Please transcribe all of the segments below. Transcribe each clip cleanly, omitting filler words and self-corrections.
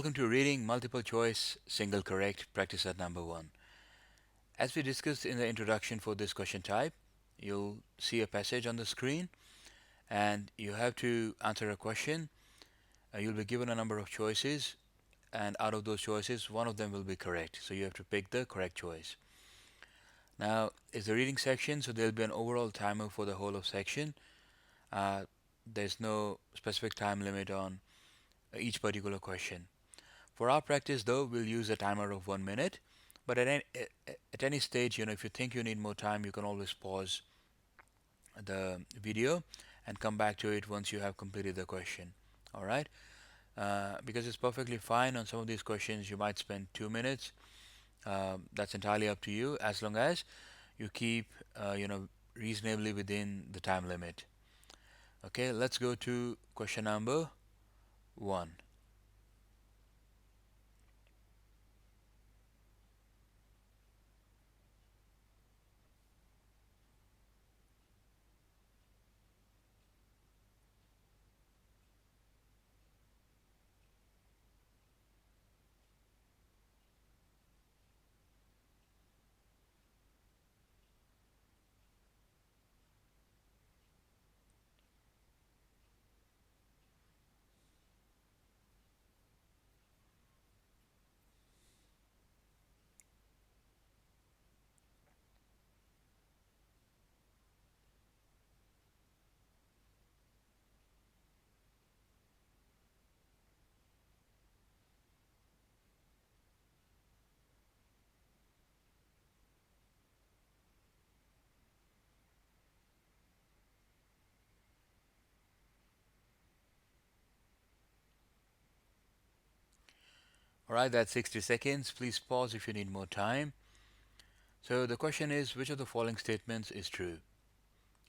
Welcome to Reading Multiple Choice Single Correct Practice at number 1. As we discussed in the introduction for this question type, you'll see a passage on the screen and you have to answer a question. You'll be given a number of choices, and out of those choices, one of them will be correct. So you have to pick the correct choice. Now, it's the reading section, so there'll be an overall timer for the whole of section. There's no specific time limit on each particular question. For our practice though, we'll use a timer of 1 minute, but at any stage, if you think you need more time, you can always pause the video and come back to it once you have completed the question. All right? Because it's perfectly fine on some of these questions, you might spend 2 minutes. That's entirely up to you as long as you keep, reasonably within the time limit. Okay, let's go to question number 1. All right, that's 60 seconds. Please pause if you need more time. So the question is, which of the following statements is true?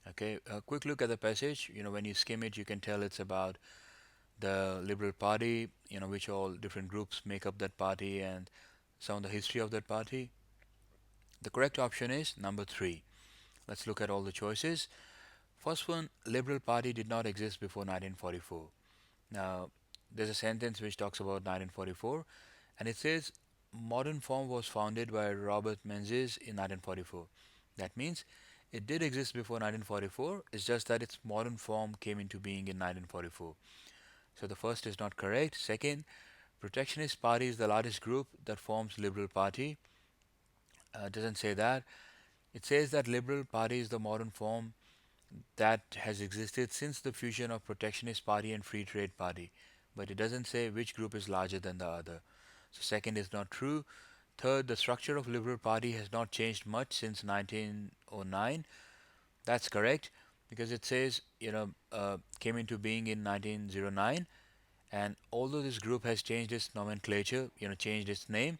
Okay, a quick look at the passage. When you skim it, you can tell it's about the Liberal Party, which all different groups make up that party and some of the history of that party. The correct option is number 3. Let's look at all the choices. First one, Liberal Party did not exist before 1944. Now, there's a sentence which talks about 1944, and it says modern form was founded by Robert Menzies in 1944. That means it did exist before 1944, it's just that its modern form came into being in 1944. So the first is not correct. Second, Protectionist Party is the largest group that forms Liberal Party. Doesn't say that. It says that Liberal Party is the modern form that has existed since the fusion of Protectionist Party and Free Trade Party, but it doesn't say which group is larger than the other. So second is not true. Third, the structure of Liberal Party has not changed much since 1909. That's correct because it says came into being in 1909, and although this group has changed its nomenclature, changed its name,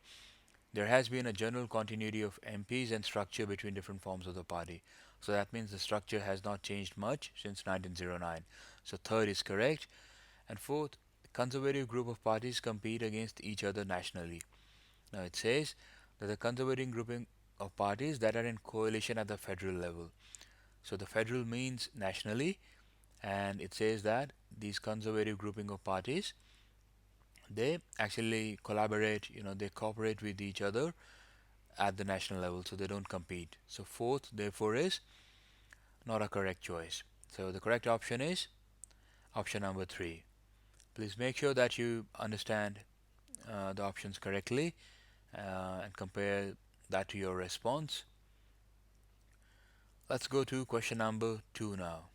there has been a general continuity of MPs and structure between different forms of the party. So that means the structure has not changed much since 1909. So third is correct. And fourth, the conservative group of parties compete against each other nationally. Now it says that the conservative grouping of parties that are in coalition at the federal level. So the federal means nationally, and it says that these conservative grouping of parties, they actually collaborate, they cooperate with each other at the national level, so they don't compete. So fourth, therefore, is not a correct choice. So the correct option is option number 3. Please make sure that you understand the options correctly and compare that to your response. Let's go to question number 2 now.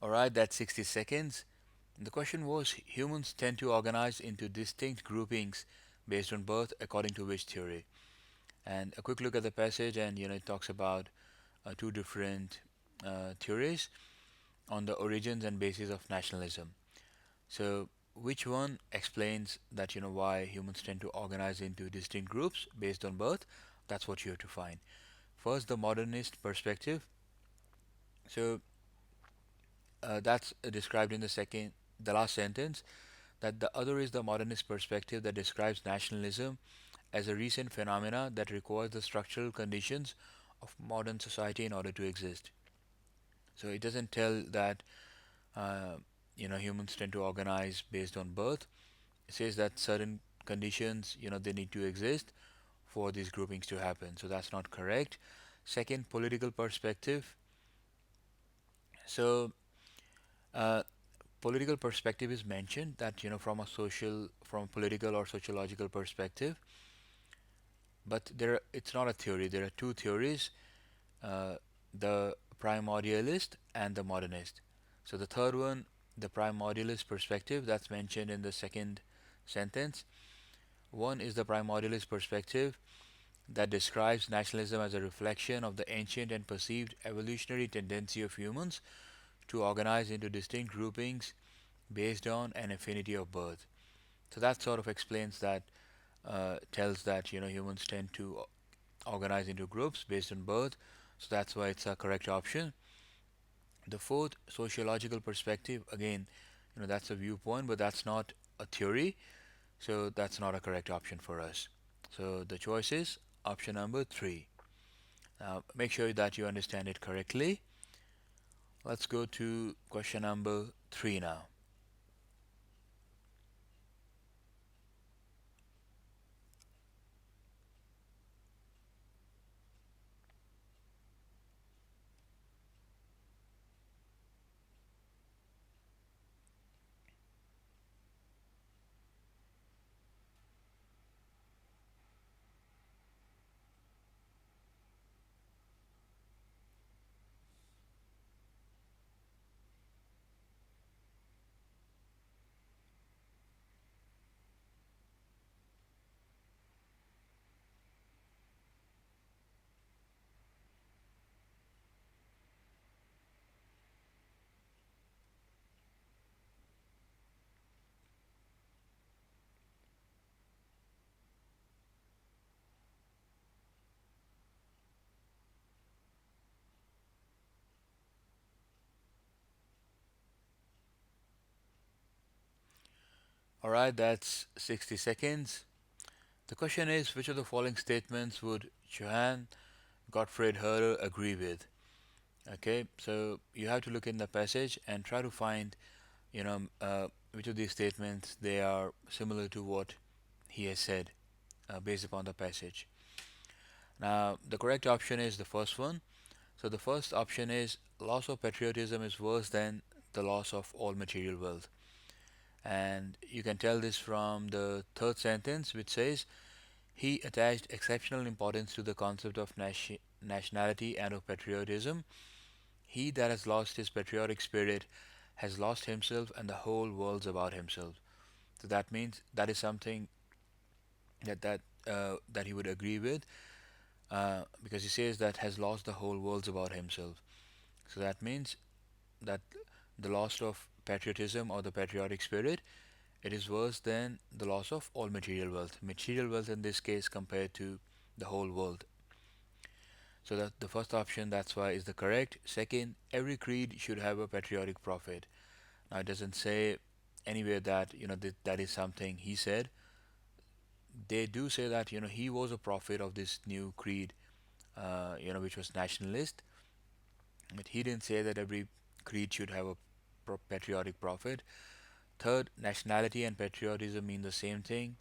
Alright, that's 60 seconds. The question was humans tend to organize into distinct groupings based on birth according to which theory? And a quick look at the passage, and it talks about two different theories on the origins and basis of nationalism. So, which one explains that why humans tend to organize into distinct groups based on birth? That's what you have to find. First, the modernist perspective. So, that's described in the last sentence. That the other is the modernist perspective that describes nationalism as a recent phenomena that requires the structural conditions of modern society in order to exist. So it doesn't tell that uh, humans tend to organize based on birth. It says that certain conditions they need to exist for these groupings to happen. So that's not correct. Second, political perspective. So uh, political perspective is mentioned that from a political or sociological perspective, but it's not a theory. There are two theories, uh, the primordialist and the modernist. So the third one, the primordialist perspective, that's mentioned in the second sentence. One is the primordialist perspective that describes nationalism as a reflection of the ancient and perceived evolutionary tendency of humans to organize into distinct groupings based on an affinity of birth. So that sort of explains that, tells that humans tend to organize into groups based on birth. So that's why it's a correct option. The fourth, sociological perspective, again, that's a viewpoint, but that's not a theory. So that's not a correct option for us. So the choice is option number three. Now make sure that you understand it correctly. Let's go to question number three now. Alright, that's 60 seconds. The question is, which of the following statements would Johann Gottfried Herder agree with? Okay, so you have to look in the passage and try to find, which of these statements they are similar to what he has said based upon the passage. Now, the correct option is the first one. So the first option is loss of patriotism is worse than the loss of all material wealth. And you can tell this from the third sentence, which says he attached exceptional importance to the concept of nationality and of patriotism. He that has lost his patriotic spirit has lost himself and the whole world's about himself. So that means that is something that he would agree with, because he says that has lost the whole world's about himself. So that means that the loss of patriotism or the patriotic spirit, it is worse than the loss of all material wealth. Material wealth in this case compared to the whole world. So that the first option, that's why, is the correct. Second, every creed should have a patriotic prophet. Now it doesn't say anywhere that that is something he said. They do say that he was a prophet of this new creed, which was nationalist, but he didn't say that every creed should have a patriotic prophet. Third, nationality and patriotism mean the same thing.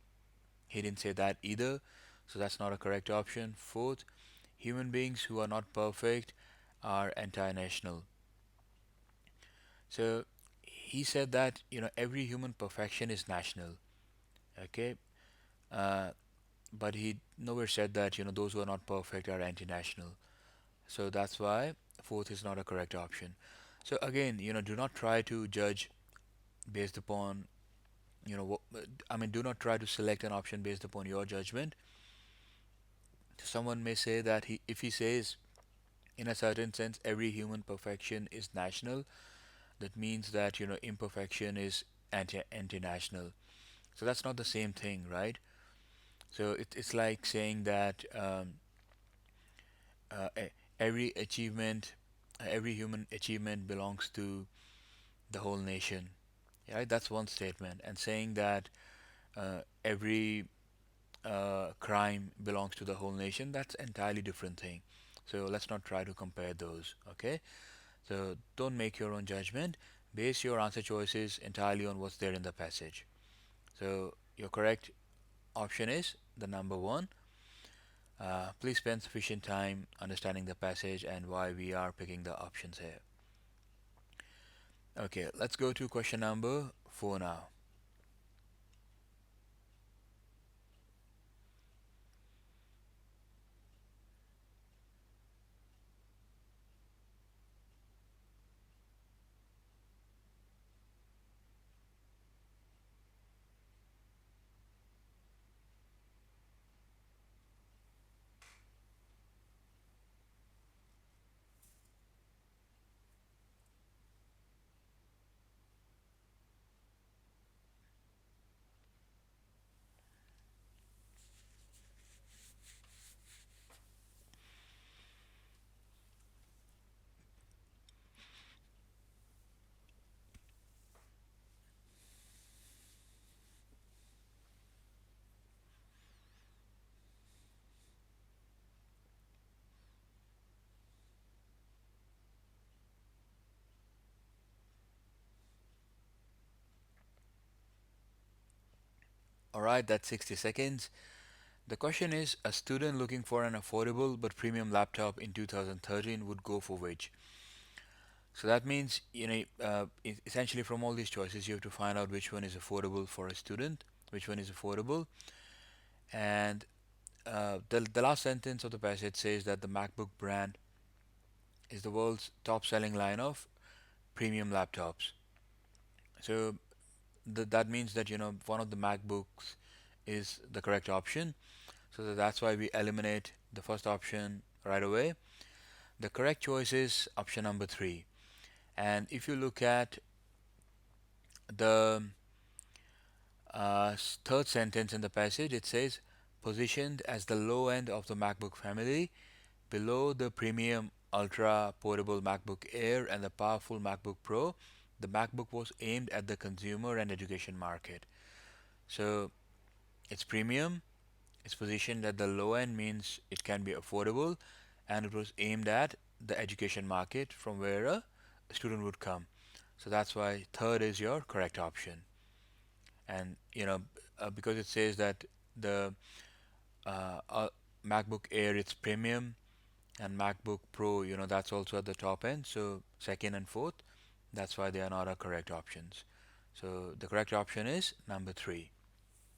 He didn't say that either, so that's not a correct option. Fourth, human beings who are not perfect are anti-national. So he said that every human perfection is national. Okay, uh, but he nowhere said that those who are not perfect are anti-national. So that's why fourth is not a correct option. So again, do not try to judge based upon, I mean, do not try to select an option based upon your judgment. Someone may say that if he says, in a certain sense, every human perfection is national, that means that, imperfection is anti-national. So that's not the same thing, right? So it's like saying that uh, e- every achievement, every human achievement belongs to the whole nation. Right? That's one statement. And saying that every crime belongs to the whole nation, that's entirely different thing. So let's not try to compare those. Okay? So don't make your own judgment. Base your answer choices entirely on what's there in the passage. So your correct option is the number one. Please spend sufficient time understanding the passage and why we are picking the options here. Okay, let's go to question number 4 now. Alright, that's 60 seconds. The question is, a student looking for an affordable but premium laptop in 2013 would go for which? So that means, essentially from all these choices, you have to find out which one is affordable for a student, which one is affordable. And the last sentence of the passage says that the MacBook brand is the world's top selling line of premium laptops. So that means that, one of the MacBooks is the correct option. So that's why we eliminate the first option right away. The correct choice is option number three. And if you look at the third sentence in the passage, it says, positioned as the low end of the MacBook family, below the premium ultra portable MacBook Air and the powerful MacBook Pro, the MacBook was aimed at the consumer and education market. So it's premium, it's positioned at the low end means it can be affordable, and it was aimed at the education market from where a student would come. So that's why third is your correct option. And because it says that the uh, MacBook Air it's premium and MacBook Pro, that's also at the top end. So second and fourth, that's why they are not our correct options. So the correct option is number three.